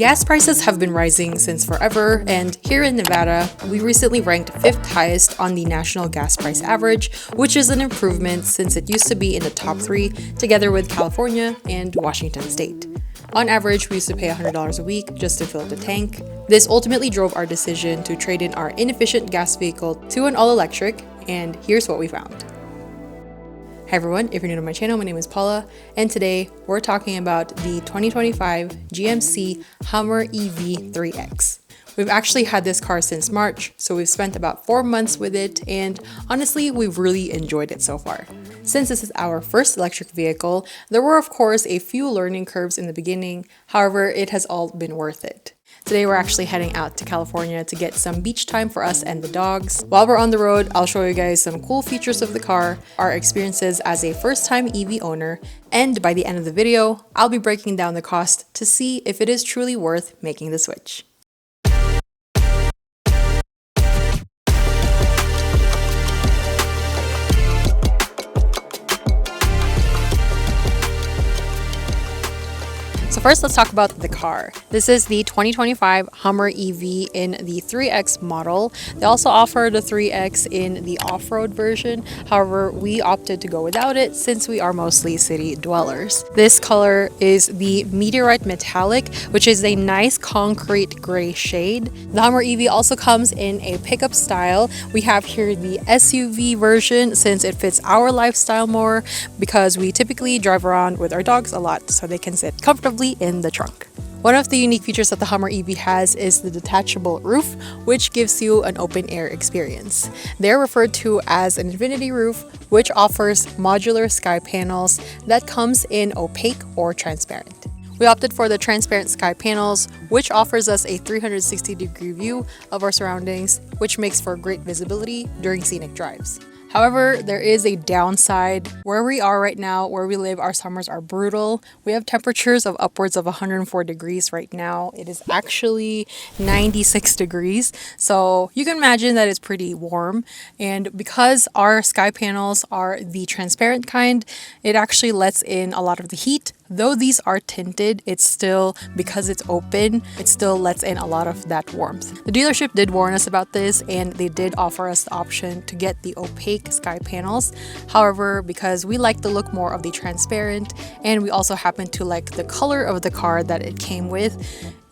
Gas prices have been rising since forever, and here in Nevada, we recently ranked 5th highest on the national gas price average, which is an improvement since it used to be in the top 3, together with California and Washington State. On average, we used to pay $100 a week just to fill the tank. This ultimately drove our decision to trade in our inefficient gas vehicle to an all-electric, and here's what we found. Hi everyone, if you're new to my channel, my name is Paula, and today we're talking about the 2025 GMC Hummer EV 3X. We've actually had this car since March, so we've spent about 4 months with it, and honestly, we've really enjoyed it so far. Since this is our first electric vehicle, there were of course a few learning curves in the beginning, however, it has all been worth it. Today we're actually heading out to California to get some beach time for us and the dogs. While we're on the road, I'll show you guys some cool features of the car, our experiences as a first-time EV owner, and by the end of the video, I'll be breaking down the cost to see if it is truly worth making the switch. So first, let's talk about the car. This is the 2025 Hummer EV in the 3X model. They also offer the 3X in the off-road version. However, we opted to go without it since we are mostly city dwellers. This color is the Meteorite Metallic, which is a nice concrete gray shade. The Hummer EV also comes in a pickup style. We have here the SUV version since it fits our lifestyle more because we typically drive around with our dogs a lot so they can sit comfortably in the trunk. One of the unique features that the Hummer EV has is the detachable roof, which gives you an open air experience. They're referred to as an infinity roof, which offers modular sky panels that comes in opaque or transparent. We opted for the transparent sky panels, which offers us a 360-degree view of our surroundings, which makes for great visibility during scenic drives. However, there is a downside. Where we are right now, where we live, our summers are brutal. We have temperatures of upwards of 104 degrees right now. It is actually 96 degrees. So you can imagine that it's pretty warm. And because our sky panels are the transparent kind, it actually lets in a lot of the heat. Though these are tinted, it's still, because it's open, it still lets in a lot of that warmth. The dealership did warn us about this, and they did offer us the option to get the opaque sky panels. However, because we like the look more of the transparent, and we also happen to like the color of the car that it came with,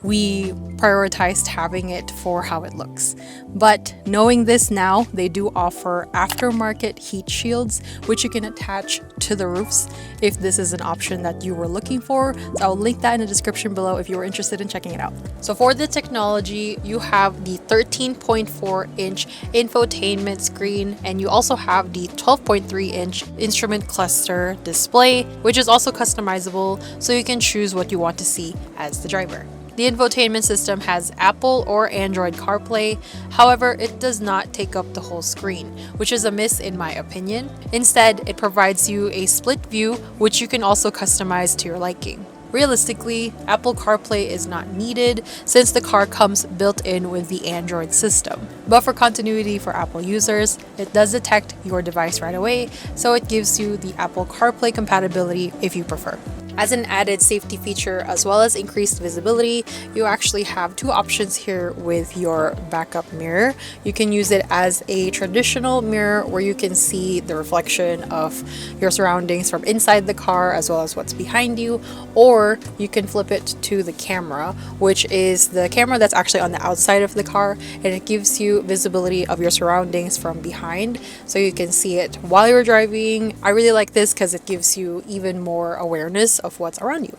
we prioritized having it for how it looks. But knowing this now, they do offer aftermarket heat shields, which you can attach to the roofs if this is an option that you were looking for. So I'll link that in the description below if you were interested in checking it out. So for the technology, you have the 13.4-inch infotainment screen, and you also have the 12.3-inch instrument cluster display, which is also customizable, so you can choose what you want to see as the driver. The infotainment system has Apple or Android CarPlay, however, it does not take up the whole screen, which is a miss in my opinion. Instead, it provides you a split view, which you can also customize to your liking. Realistically, Apple CarPlay is not needed since the car comes built in with the Android system. But for continuity for Apple users, it does detect your device right away, so it gives you the Apple CarPlay compatibility if you prefer. As an added safety feature as well as increased visibility, you actually have 2 options here with your backup mirror. You can use it as a traditional mirror where you can see the reflection of your surroundings from inside the car as well as what's behind you, or you can flip it to the camera, which is the camera that's actually on the outside of the car, and it gives you visibility of your surroundings from behind so you can see it while you're driving. I really like this because it gives you even more awareness of what's around you.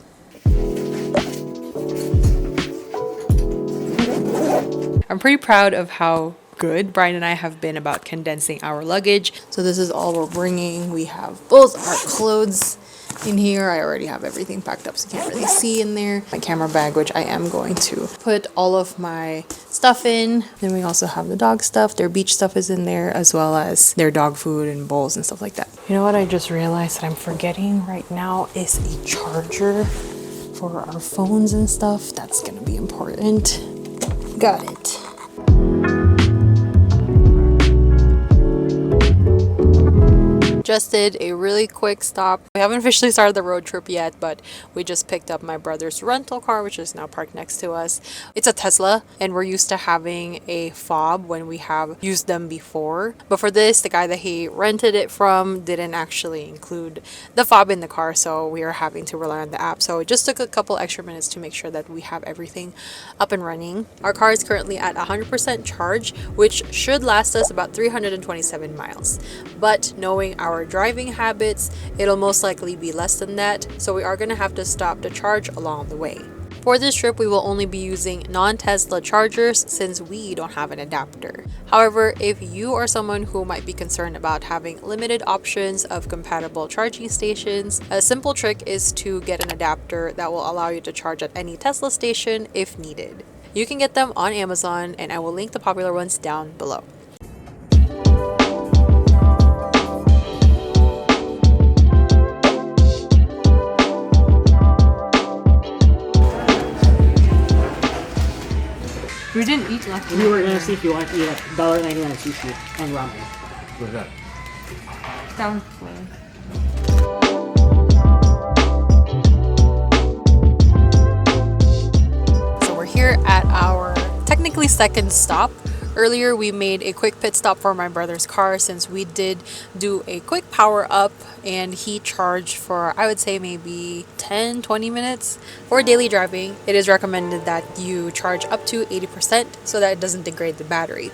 I'm pretty proud of how good Brian and I have been about condensing our luggage. So this is all we're bringing. We have both our clothes in here. I already have everything packed up so you can't really see in there. My camera bag, which I am going to put all of my stuff in. Then we also have the dog stuff. Their beach stuff is in there, as well as their dog food and bowls and stuff like that. You know what I just realized that I'm forgetting right now is a charger for our phones and stuff. That's gonna be important. Got it. just did a really quick stop. We haven't officially started the road trip yet, but we just picked up my brother's rental car, which is now parked next to us. It's a Tesla, and we're used to having a fob when we have used them before. But for this, the guy that he rented it from didn't actually include the fob in the car, so we are having to rely on the app. So it just took a couple extra minutes to make sure that we have everything up and running. Our car is currently at 100% charge, which should last us about 327 miles. But knowing our driving habits, it'll most likely be less than that, so we are going to have to stop to charge along the way. For this trip, we will only be using non-Tesla chargers since we don't have an adapter. However, if you are someone who might be concerned about having limited options of compatible charging stations, a simple trick is to get an adapter that will allow you to charge at any Tesla station if needed. You can get them on Amazon, and I will link the popular ones down below. We didn't eat last We were gonna see if you want to eat $1.99 sushi and ramen. What's that? Sounds fun. So we're here at our technically second stop. Earlier, we made a quick pit stop for my brother's car since we did do a quick power up and he charged for, I would say, maybe 10-20 minutes. For daily driving, it is recommended that you charge up to 80% so that it doesn't degrade the battery.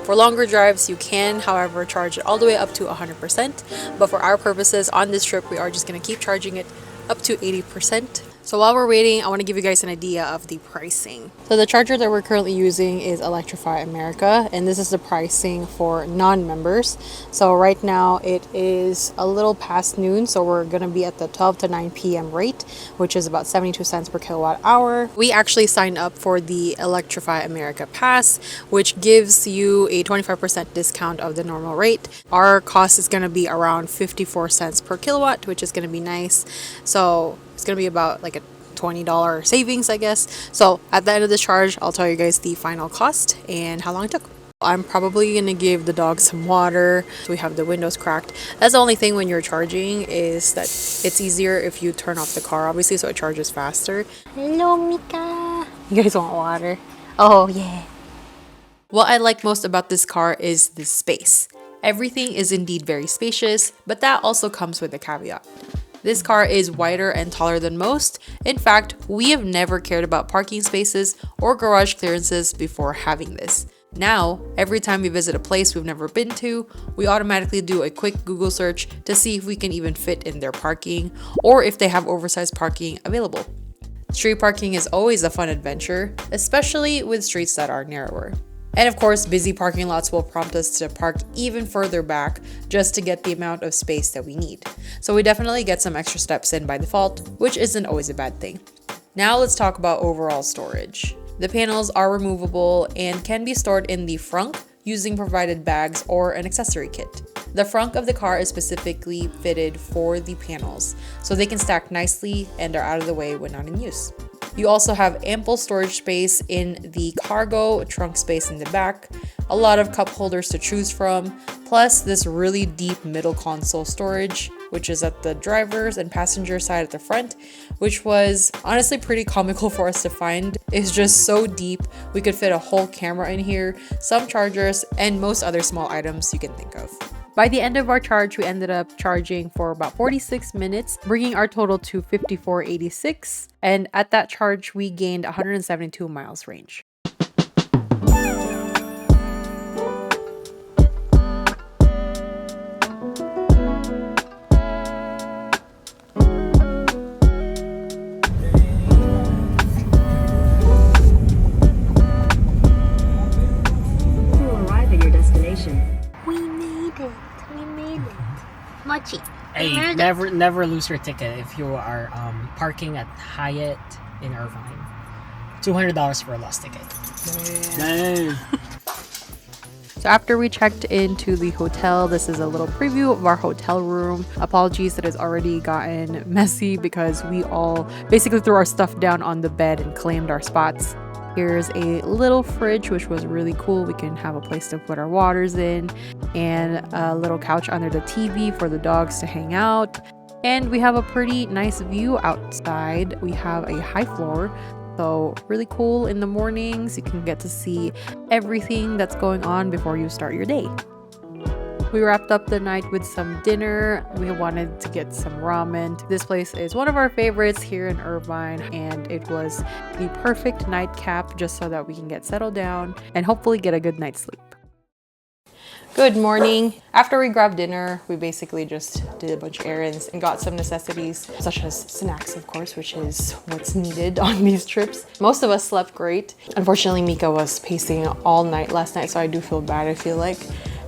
For longer drives, you can, however, charge it all the way up to 100%. But for our purposes on this trip, we are just going to keep charging it up to 80%. So while we're waiting, I want to give you guys an idea of the pricing. So the charger that we're currently using is Electrify America, and this is the pricing for non-members. So right now it is a little past noon, so we're going to be at the 12 to 9 p.m. rate, which is about 72 cents per kilowatt hour. We actually signed up for the Electrify America Pass, which gives you a 25% discount of the normal rate. Our cost is going to be around 54 cents per kilowatt, which is going to be nice. So it's going to be about like a $20 savings, I guess. So at the end of the charge, I'll tell you guys the final cost and how long it took. I'm probably going to give the dog some water. We have the windows cracked. That's the only thing when you're charging is that it's easier if you turn off the car, obviously, so it charges faster. Hello, Mika. You guys want water? Oh, yeah. What I like most about this car is the space. Everything is indeed very spacious, but that also comes with a caveat. This car is wider and taller than most. In fact, we have never cared about parking spaces or garage clearances before having this. Now, every time we visit a place we've never been to, we automatically do a quick Google search to see if we can even fit in their parking or if they have oversized parking available. Street parking is always a fun adventure, especially with streets that are narrower. And of course, busy parking lots will prompt us to park even further back just to get the amount of space that we need. So we definitely get some extra steps in by default, which isn't always a bad thing. Now let's talk about overall storage. The panels are removable and can be stored in the frunk using provided bags or an accessory kit. The frunk of the car is specifically fitted for the panels, so they can stack nicely and are out of the way when not in use. You also have ample storage space in the cargo trunk space in the back, a lot of cup holders to choose from, plus this really deep middle console storage, which is at the driver's and passenger side at the front, which was honestly pretty comical for us to find. It's just so deep, we could fit a whole camera in here, some chargers, and most other small items you can think of. By the end of our charge, we ended up charging for about 46 minutes, bringing our total to 54.86. And at that charge, we gained 172 miles range. You will arrive at your destination. Mochi. Hey, never lose your ticket if you are parking at Hyatt in Irvine. $200 for a lost ticket. Dang. So after we checked into the hotel, this is a little preview of our hotel room. Apologies that it's already gotten messy because we all basically threw our stuff down on the bed and claimed our spots. Here's a little fridge, which was really cool. We can have a place to put our waters in. and a little couch under the TV for the dogs to hang out. And we have a pretty nice view outside. We have a high floor, so really cool in the mornings. You can get to see everything that's going on before you start your day. We wrapped up the night with some dinner. We wanted to get some ramen. This place is one of our favorites here in Irvine, and it was the perfect nightcap just so that we can get settled down and hopefully get a good night's sleep. Good morning. After we grabbed dinner, we basically just did a bunch of errands and got some necessities, such as snacks, of course, which is what's needed on these trips. Most of us slept great. Unfortunately, Mika was pacing all night last night, so I do feel bad. I feel like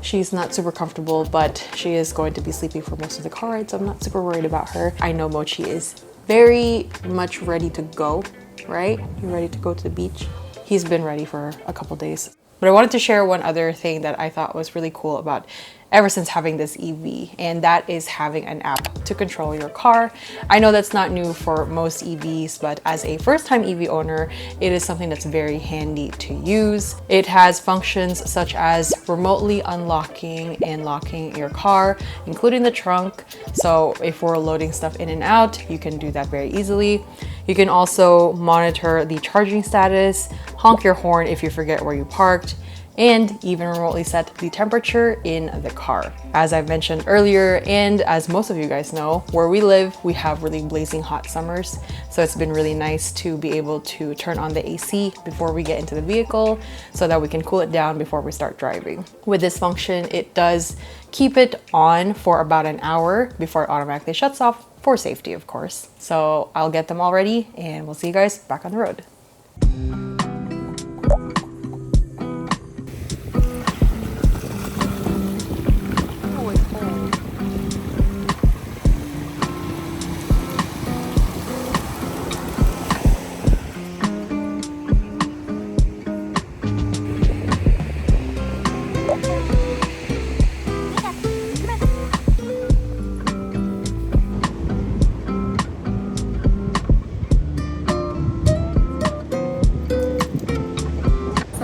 she's not super comfortable, but she is going to be sleeping for most of the car ride, so I'm not super worried about her. I know Mochi is very much ready to go, right? You ready to go to the beach? He's been ready for a couple days. But I wanted to share one other thing that I thought was really cool about ever since having this EV, and that is having an app to control your car. I know that's not new for most EVs, but as a first-time EV owner, it is something that's very handy to use. It has functions such as remotely unlocking and locking your car, including the trunk. So if we're loading stuff in and out, you can do that very easily. You can also monitor the charging status, honk your horn if you forget where you parked, and even remotely set the temperature in the car. As I've mentioned earlier, and as most of you guys know, where we live, we have really blazing hot summers. So it's been really nice to be able to turn on the AC before we get into the vehicle so that we can cool it down before we start driving. With this function, it does keep it on for about an hour before it automatically shuts off, for safety, of course. So I'll get them all ready and we'll see you guys back on the road.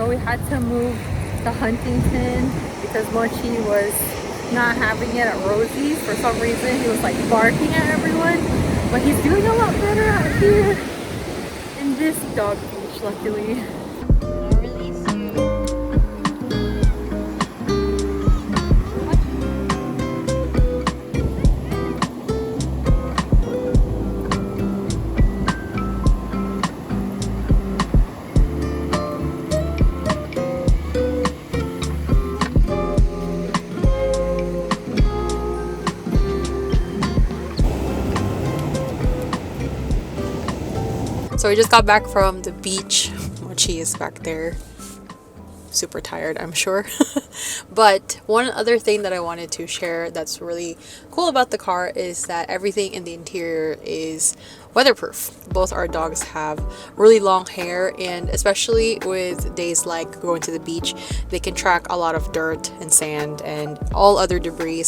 We had to move to Huntington because Mochi was not having it at Rosie's. For some reason, he was like barking at everyone, but he's doing a lot better out here in this dog beach, luckily. So we just got back from the beach. Mochi is back there. Super tired, I'm sure. But one other thing that I wanted to share that's really cool about the car is that everything in the interior is weatherproof. Both our dogs have really long hair, and especially with days like going to the beach, they can track a lot of dirt and sand and all other debris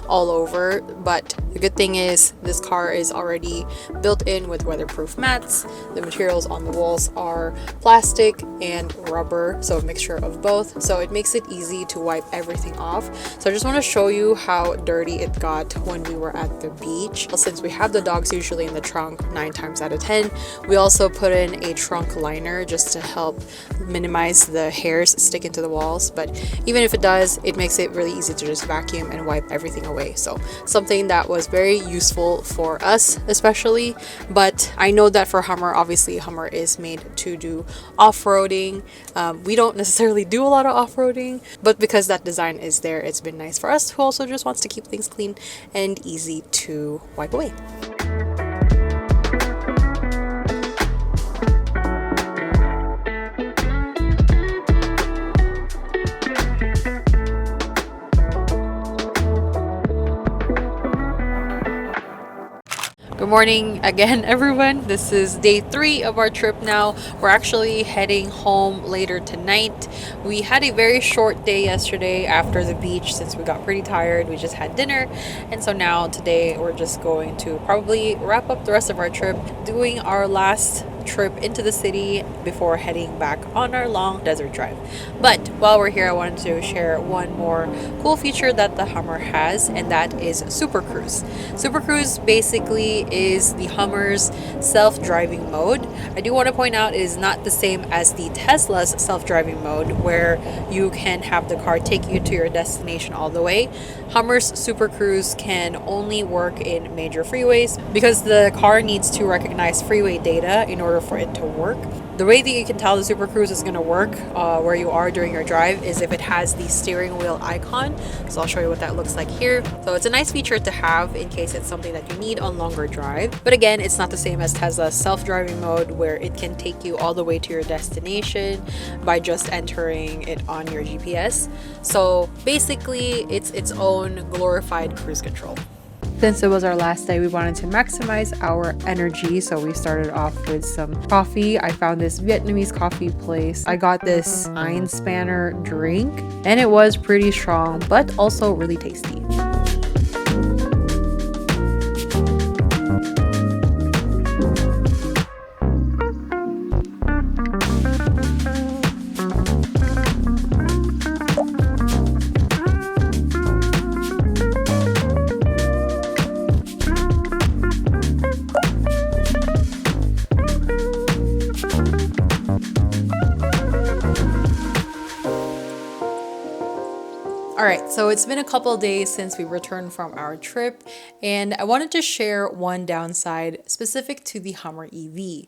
all over. But the good thing is this car is already built in with weatherproof mats. The materials on the walls are plastic and rubber, so a mixture of both, so it makes it easy to wipe everything off. So I just want to show you how dirty it got when we were at the beach. Since we have the dogs usually in the trunk 9 times out of 10, we also put in a trunk liner just to help minimize the hairs sticking to the walls. But even if it does, it makes it really easy to just vacuum and wipe everything away. So something that was very useful for us especially. But I know that for Hummer, obviously Hummer is made to do off-roading. We don't necessarily do a lot of off-roading, but because that design is there, it's been nice for us who also just wants to keep things clean and easy to wipe away. Good morning again, everyone. This is day 3 of our trip now. We're actually heading home later tonight. We had a very short day yesterday after the beach since we got pretty tired. We just had dinner, and so now today we're just going to probably wrap up the rest of our trip doing our last trip into the city before heading back on our long desert drive. But while we're here, I wanted to share one more cool feature that the Hummer has, and that is Super Cruise. Super Cruise basically is the Hummer's self-driving mode. I do want to point out it is not the same as the Tesla's self-driving mode, where you can have the car take you to your destination all the way. Hummer's Super Cruise can only work in major freeways because the car needs to recognize freeway data in order for it to work. The way that you can tell the Super Cruise is going to work where you are during your drive is if it has the steering wheel icon. So I'll show you what that looks like here. So it's a nice feature to have in case it's something that you need on longer drive. But again, it's not the same as Tesla's self-driving mode, where it can take you all the way to your destination by just entering it on your GPS. So basically, it's its own glorified cruise control. Since it was our last day, we wanted to maximize our energy, so we started off with some coffee. I found this Vietnamese coffee place. I got this Einspanner drink, and it was pretty strong, but also really tasty. Alright, so it's been a couple days since we returned from our trip, and I wanted to share one downside specific to the Hummer EV.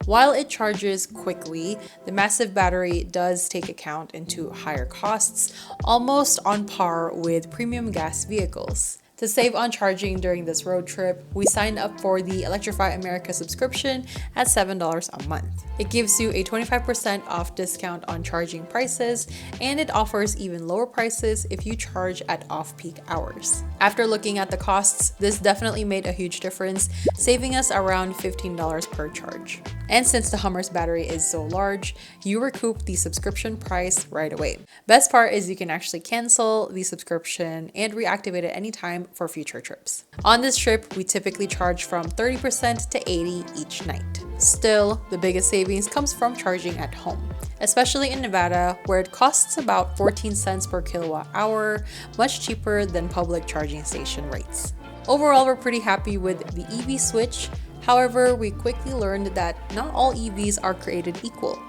While it charges quickly, the massive battery does take account into higher costs, almost on par with premium gas vehicles. To save on charging during this road trip, we signed up for the Electrify America subscription at $7 a month. It gives you a 25% off discount on charging prices, and it offers even lower prices if you charge at off-peak hours. After looking at the costs, this definitely made a huge difference, saving us around $15 per charge. And since the Hummer's battery is so large, you recoup the subscription price right away. Best part is you can actually cancel the subscription and reactivate it anytime for future trips. On this trip, we typically charge from 30% to 80% each night. Still, the biggest savings comes from charging at home, especially in Nevada, where it costs about 14 cents per kilowatt hour, much cheaper than public charging station rates. Overall, we're pretty happy with the EV switch. However, we quickly learned that not all EVs are created equal.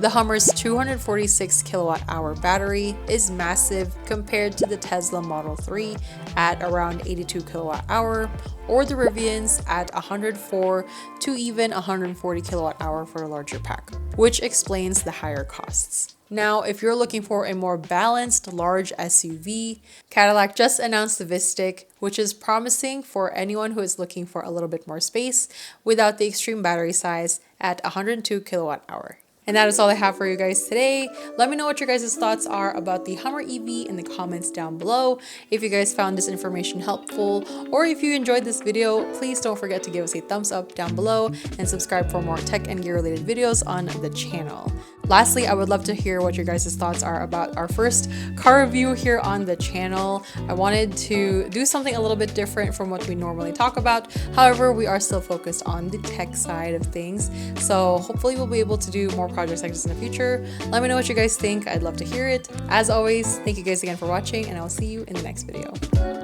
The Hummer's 246 kilowatt hour battery is massive compared to the Tesla Model 3 at around 82 kilowatt hour, or the Rivian's at 104 to even 140 kilowatt hour for a larger pack, which explains the higher costs. Now, if you're looking for a more balanced large SUV, Cadillac just announced the Vistic, which is promising for anyone who is looking for a little bit more space without the extreme battery size at 102 kilowatt hour. And that is all I have for you guys today. Let me know what your guys' thoughts are about the Hummer EV in the comments down below. If you guys found this information helpful, or if you enjoyed this video, please don't forget to give us a thumbs up down below and subscribe for more tech and gear related videos on the channel. Lastly, I would love to hear what your guys' thoughts are about our first car review here on the channel. I wanted to do something a little bit different from what we normally talk about. However, we are still focused on the tech side of things. So hopefully we'll be able to do more projects like this in the future. Let me know what you guys think. I'd love to hear it. As always, thank you guys again for watching, and I'll see you in the next video.